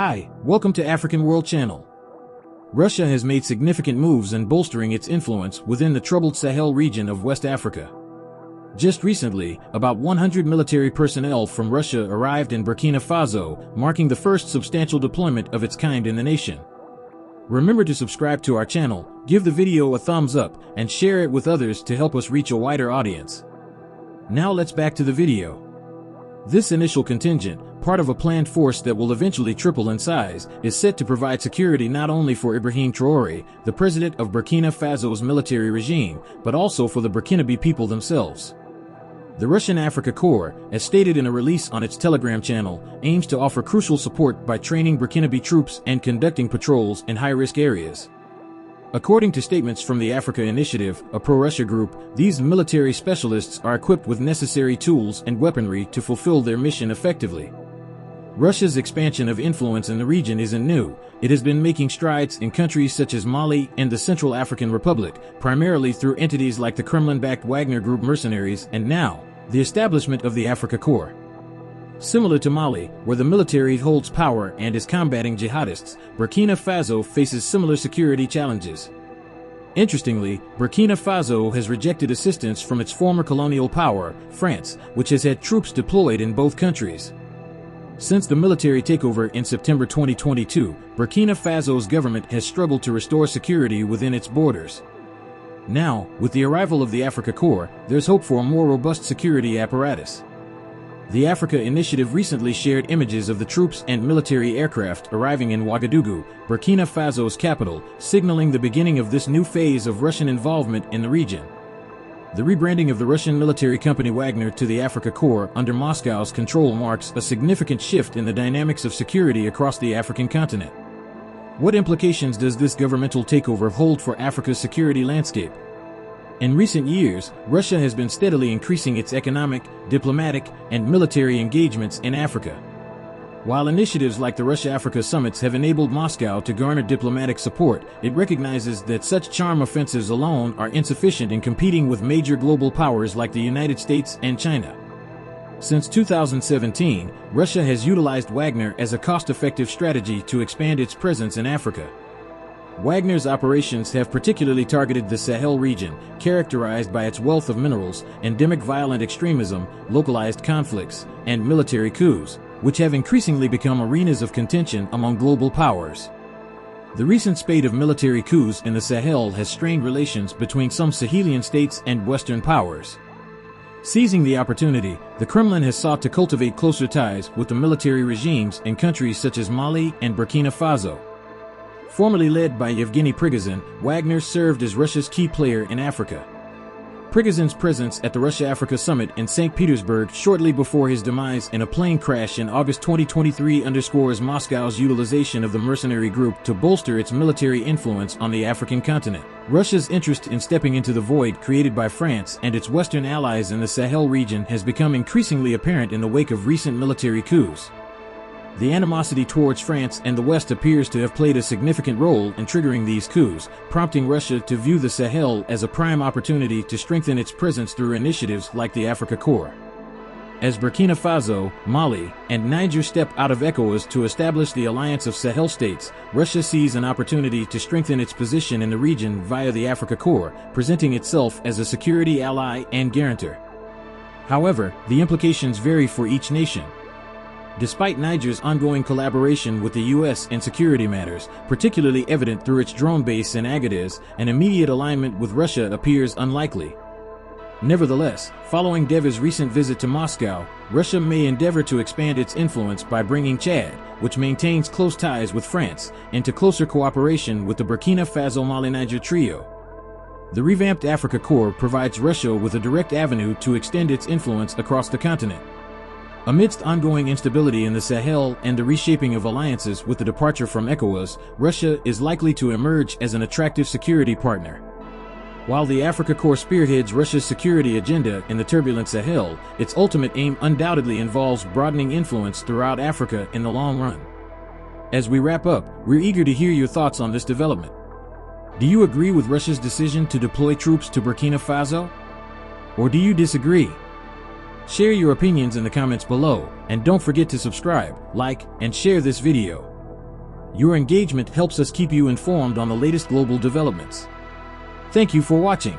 Hi, welcome to African World Channel. Russia has made significant moves in bolstering its influence within the troubled Sahel region of West Africa. Just recently, about 100 military personnel from Russia arrived in Burkina Faso, marking the first substantial deployment of its kind in the nation. Remember to subscribe to our channel, give the video a thumbs up, and share it with others to help us reach a wider audience. Now let's back to the video. This initial contingent, part of a planned force that will eventually triple in size, is set to provide security not only for Ibrahim Traore, the president of Burkina Faso's military regime, but also for the Burkinabe people themselves. The Russian Africa Corps, as stated in a release on its Telegram channel, aims to offer crucial support by training Burkinabe troops and conducting patrols in high-risk areas. According to statements from the Africa Initiative, a pro-Russia group, these military specialists are equipped with necessary tools and weaponry to fulfill their mission effectively. Russia's expansion of influence in the region isn't new. It has been making strides in countries such as Mali and the Central African Republic, primarily through entities like the Kremlin-backed Wagner Group mercenaries and now, the establishment of the Africa Corps. Similar to Mali, where the military holds power and is combating jihadists, Burkina Faso faces similar security challenges. Interestingly, Burkina Faso has rejected assistance from its former colonial power, France, which has had troops deployed in both countries. Since the military takeover in September 2022, Burkina Faso's government has struggled to restore security within its borders. Now, with the arrival of the Africa Corps, there's hope for a more robust security apparatus. The Africa Initiative recently shared images of the troops and military aircraft arriving in Ouagadougou, Burkina Faso's capital, signaling the beginning of this new phase of Russian involvement in the region. The rebranding of the Russian military company Wagner to the Africa Corps under Moscow's control marks a significant shift in the dynamics of security across the African continent. What implications does this governmental takeover hold for Africa's security landscape? In recent years, Russia has been steadily increasing its economic, diplomatic, and military engagements in Africa. While initiatives like the Russia-Africa summits have enabled Moscow to garner diplomatic support, it recognizes that such charm offensives alone are insufficient in competing with major global powers like the United States and China. Since 2017, Russia has utilized Wagner as a cost-effective strategy to expand its presence in Africa. Wagner's operations have particularly targeted the Sahel region, characterized by its wealth of minerals, endemic violent extremism, localized conflicts, and military coups, which have increasingly become arenas of contention among global powers. The recent spate of military coups in the Sahel has strained relations between some Sahelian states and Western powers. Seizing the opportunity, the Kremlin has sought to cultivate closer ties with the military regimes in countries such as Mali and Burkina Faso. Formerly led by Yevgeny Prigozhin, Wagner served as Russia's key player in Africa. Prigozhin's presence at the Russia-Africa summit in St. Petersburg shortly before his demise in a plane crash in August 2023 underscores Moscow's utilization of the mercenary group to bolster its military influence on the African continent. Russia's interest in stepping into the void created by France and its Western allies in the Sahel region has become increasingly apparent in the wake of recent military coups. The animosity towards France and the West appears to have played a significant role in triggering these coups, prompting Russia to view the Sahel as a prime opportunity to strengthen its presence through initiatives like the Africa Corps. As Burkina Faso, Mali, and Niger step out of ECOWAS to establish the alliance of Sahel states, Russia sees an opportunity to strengthen its position in the region via the Africa Corps, presenting itself as a security ally and guarantor. However, the implications vary for each nation. Despite Niger's ongoing collaboration with the U.S. in security matters, particularly evident through its drone base in Agadez, an immediate alignment with Russia appears unlikely. Nevertheless, following Deva's recent visit to Moscow, Russia may endeavor to expand its influence by bringing Chad, which maintains close ties with France, into closer cooperation with the Burkina Faso-Mali-Niger trio. The revamped Africa Corps provides Russia with a direct avenue to extend its influence across the continent. Amidst ongoing instability in the Sahel and the reshaping of alliances with the departure from ECOWAS, Russia is likely to emerge as an attractive security partner. While the Africa Corps spearheads Russia's security agenda in the turbulent Sahel, its ultimate aim undoubtedly involves broadening influence throughout Africa in the long run. As we wrap up, we're eager to hear your thoughts on this development. Do you agree with Russia's decision to deploy troops to Burkina Faso? Or do you disagree? Share your opinions in the comments below, and don't forget to subscribe, like, and share this video. Your engagement helps us keep you informed on the latest global developments. Thank you for watching.